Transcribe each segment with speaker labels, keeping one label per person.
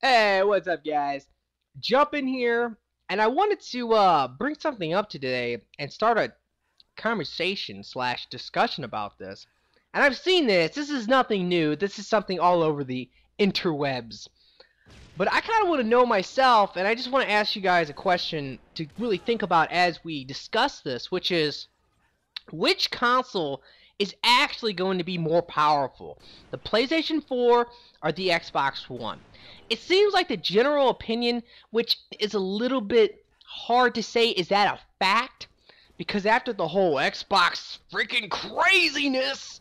Speaker 1: Hey, what's up, guys? Jump in here, and I wanted to bring something up today and start a conversation slash discussion about this. And I've seen this. This is nothing new. This is something all over the interwebs. But I kind of want to know myself, and I just want to ask you guys a question to really think about as we discuss this, which is, which console is actually going to be more powerful, the PlayStation 4 or the Xbox One? It seems like the general opinion, which is a little bit hard to say, is that a fact? Because after the whole Xbox freaking craziness,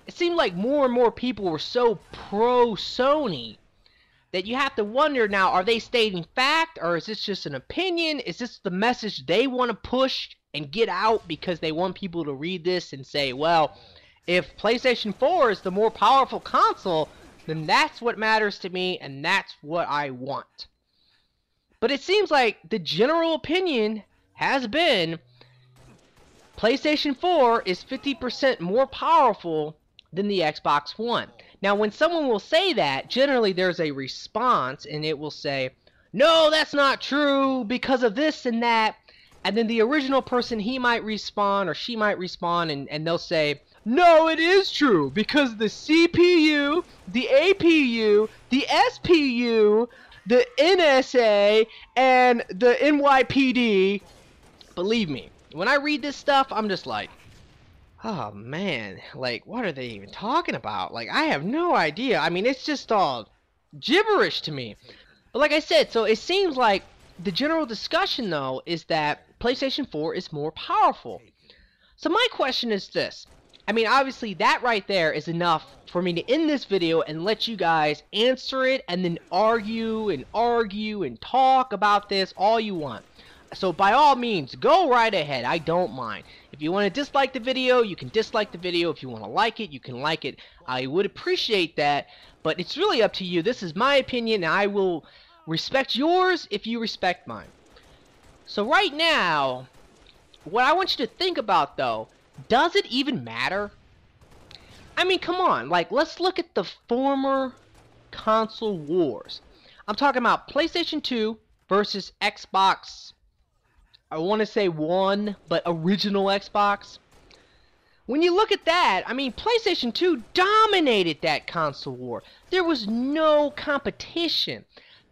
Speaker 1: it seemed like more and more people were so pro Sony that you have to wonder now, are they stating fact, or is this just an opinion? Is this the message they want to push and get out because they want people to read this and say, well, if PlayStation 4 is the more powerful console, then that's what matters to me and that's what I want. But it seems like the general opinion has been PlayStation 4 is 50% more powerful than the Xbox One. Now, when someone will say that, generally there's a response, and it will say, no, that's not true because of this and that. And then the original person, he might respond, or she might respond, and they'll say, no, it is true because the CPU, the APU, the SPU, the NSA, and the NYPD, believe me, when I read this stuff, I'm just like, oh man, like, what are they even talking about? Like, I have no idea. I mean, it's just all gibberish to me. But like I said, so it seems like the general discussion, though, is that PlayStation 4 is more powerful. So my question is this. I mean, obviously, that right there is enough for me to end this video and let you guys answer it and then argue and talk about this all you want. So by all means, go right ahead. I don't mind. If you want to dislike the video, you can dislike the video. If you want to like it, you can like it. I would appreciate that, but it's really up to you. This is my opinion, and I will respect yours if you respect mine. So right now, what I want you to think about, though, does it even matter? I mean, come on. Like, let's look at the former console wars. I'm talking about PlayStation 2 versus Xbox, I want to say One, but original Xbox. When you look at that, I mean, PlayStation 2 dominated that console war. There was no competition.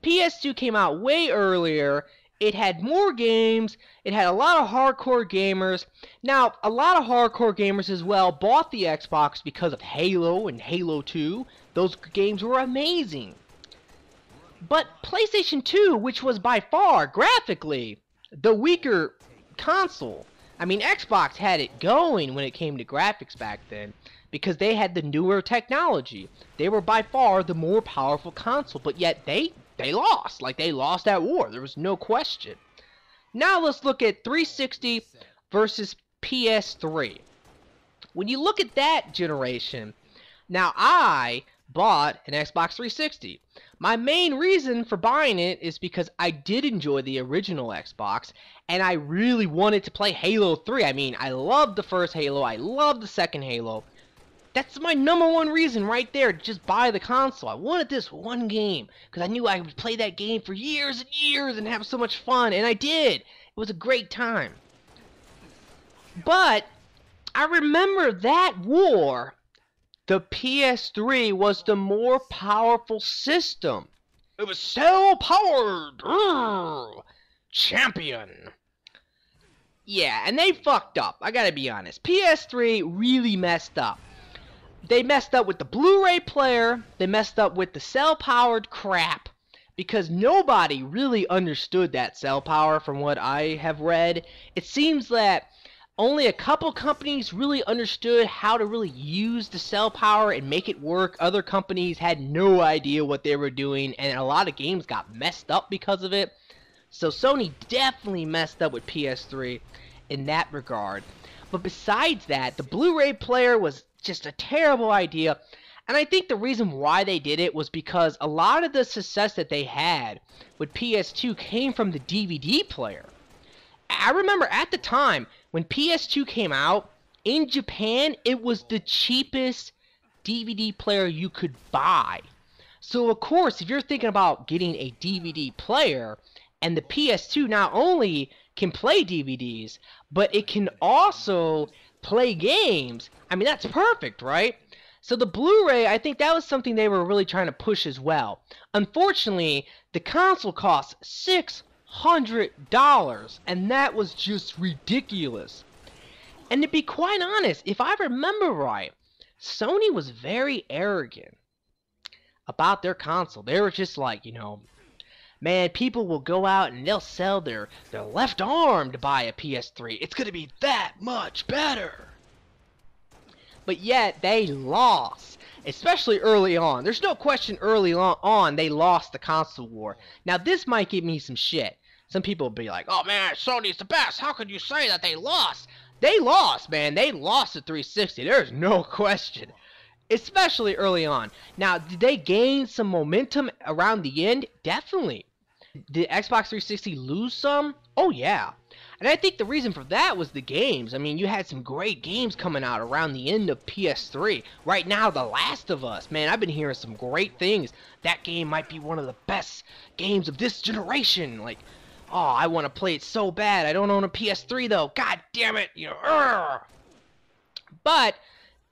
Speaker 1: PS2 came out way earlier. It had more games. It had a lot of hardcore gamers. Now, a lot of hardcore gamers as well bought the Xbox because of Halo and Halo 2. Those games were amazing. But PlayStation 2, which was by far, graphically, the weaker console. I mean, Xbox had it going when it came to graphics back then because they had the newer technology. They were by far the more powerful console, but yet they lost. Like, they lost that war. There was no question. Now let's look at 360 versus PS3. When you look at that generation, now I bought an Xbox 360. My main reason for buying it is because I did enjoy the original Xbox, and I really wanted to play Halo 3. I mean, I loved the first Halo, I loved the second Halo. That's my #1 reason right there to just buy the console. I wanted this one game, because I knew I would play that game for years and years and have so much fun, and I did. It was a great time. But I remember that war. The PS3 was the more powerful system. It was so powered. Champion. Yeah, and they fucked up. I gotta be honest. PS3 really messed up. They messed up with the Blu-ray player. They messed up with the cell-powered crap. Because nobody really understood that cell power from what I have read. It seems that only a couple companies really understood how to really use the cell power and make it work. Other companies had no idea what they were doing, and a lot of games got messed up because of it. So Sony definitely messed up with PS3 in that regard. But besides that, the Blu-ray player was just a terrible idea. And I think the reason why they did it was because a lot of the success that they had with PS2 came from the DVD player. I remember at the time, when PS2 came out, in Japan, it was the cheapest DVD player you could buy. So of course, if you're thinking about getting a DVD player, and the PS2 not only can play DVDs, but it can also play games, I mean, that's perfect, right? So the Blu-ray, I think that was something they were really trying to push as well. Unfortunately, the console cost $600, and that was just ridiculous. And to be quite honest, if I remember right, Sony was very arrogant about their console. They were just like, man, people will go out and they'll sell their left arm to buy a PS3. It's going to be that much better. But yet, they lost. Especially early on. There's no question early on they lost the console war. Now, this might give me some shit. Some people will be like, oh man, Sony's the best. How could you say that they lost? They lost, man. They lost the 360. There's no question. Especially early on. Now, did they gain some momentum around the end? Definitely. Did Xbox 360 lose some? Oh yeah. And I think the reason for that was the games. I mean, you had some great games coming out around the end of PS3. Right now, The Last of Us. Man, I've been hearing some great things. That game might be one of the best games of this generation. Like, oh, I want to play it so bad. I don't own a PS3 though. God damn it. But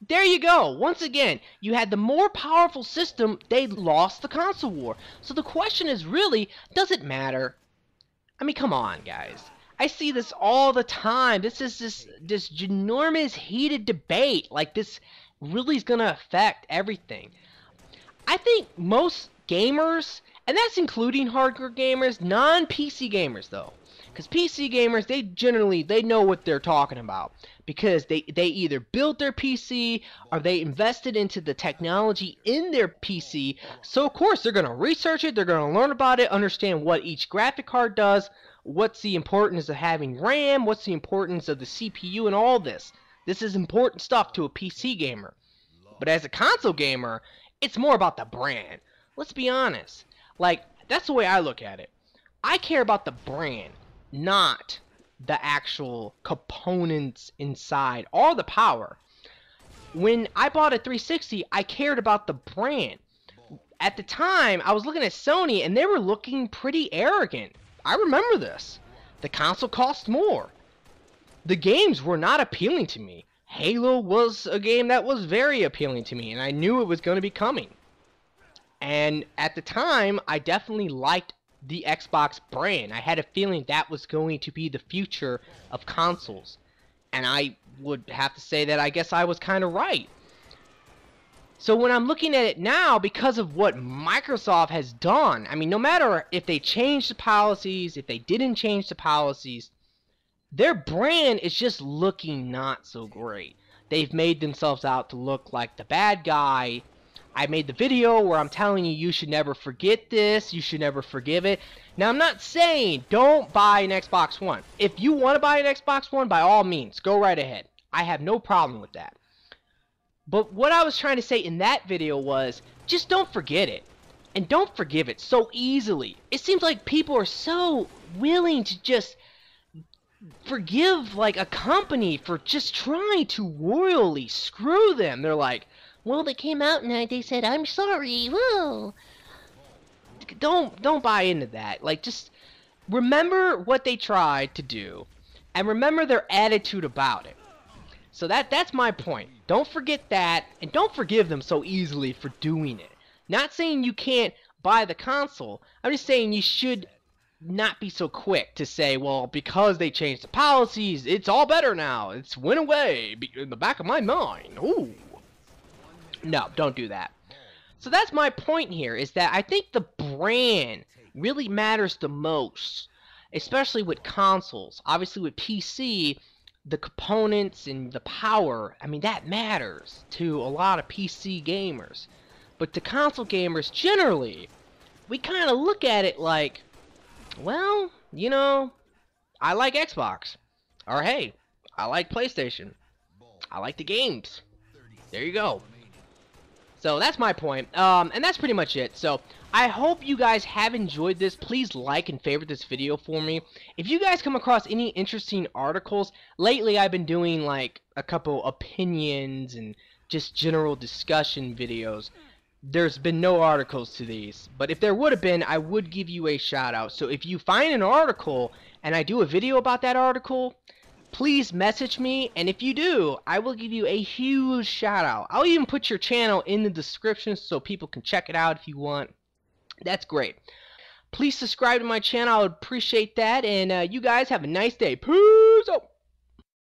Speaker 1: there you go. Once again, you had the more powerful system, they lost the console war. So the question is really, does it matter? I mean, come on, guys. I see this all the time. This is this ginormous heated debate. Like, this really is going to affect everything. I think most gamers, and that's including hardcore gamers, non-PC gamers though. Because PC gamers, they know what they're talking about. Because they either built their PC or they invested into the technology in their PC. So of course they're going to research it, they're going to learn about it, understand what each graphic card does, what's the importance of having RAM, what's the importance of the CPU and all this. This is important stuff to a PC gamer. But as a console gamer, it's more about the brand. Let's be honest. Like, that's the way I look at it. I care about the brand, not the actual components inside or the power. When I bought a 360, I cared about the brand. At the time, I was looking at Sony and they were looking pretty arrogant. I remember this. The console cost more. The games were not appealing to me. Halo was a game that was very appealing to me, and I knew it was going to be coming. And at the time, I definitely liked the Xbox brand. I had a feeling that was going to be the future of consoles. And I would have to say that I guess I was kind of right. So when I'm looking at it now, because of what Microsoft has done, I mean, no matter if they changed the policies, if they didn't change the policies, their brand is just looking not so great. They've made themselves out to look like the bad guy. I made the video where I'm telling you, you should never forget this, you should never forgive it. Now, I'm not saying don't buy an Xbox One. If you want to buy an Xbox One, by all means, go right ahead. I have no problem with that. But what I was trying to say in that video was, just don't forget it. And don't forgive it so easily. It seems like people are so willing to just forgive like a company for just trying to royally screw them. They're like, well, they came out and they said, I'm sorry. Whoa. Don't buy into that. Like, just remember what they tried to do. And remember their attitude about it. So that's my point. Don't forget that, and don't forgive them so easily for doing it. Not saying you can't buy the console. I'm just saying you should not be so quick to say, well, because they changed the policies, it's all better now. It's went away in the back of my mind. Ooh. No, don't do that. So that's my point here, is that I think the brand really matters the most, especially with consoles. Obviously with PC, the components and the power, I mean, that matters to a lot of PC gamers. But to console gamers generally, we kind of look at it like, well, I like Xbox. Or hey, I like PlayStation. I like the games. There you go. So that's my point, and that's pretty much it. So I hope you guys have enjoyed this. Please like and favorite this video for me. If you guys come across any interesting articles, lately I've been doing like a couple opinions and just general discussion videos. there's been no articles to these. But if there would have been, I would give you a shout out. So if you find an article and I do a video about that article, please message me, and if you do, I will give you a huge shout out. I'll even put your channel in the description so people can check it out if you want. That's great. Please subscribe to my channel. I would appreciate that, and you guys have a nice day. Peace out.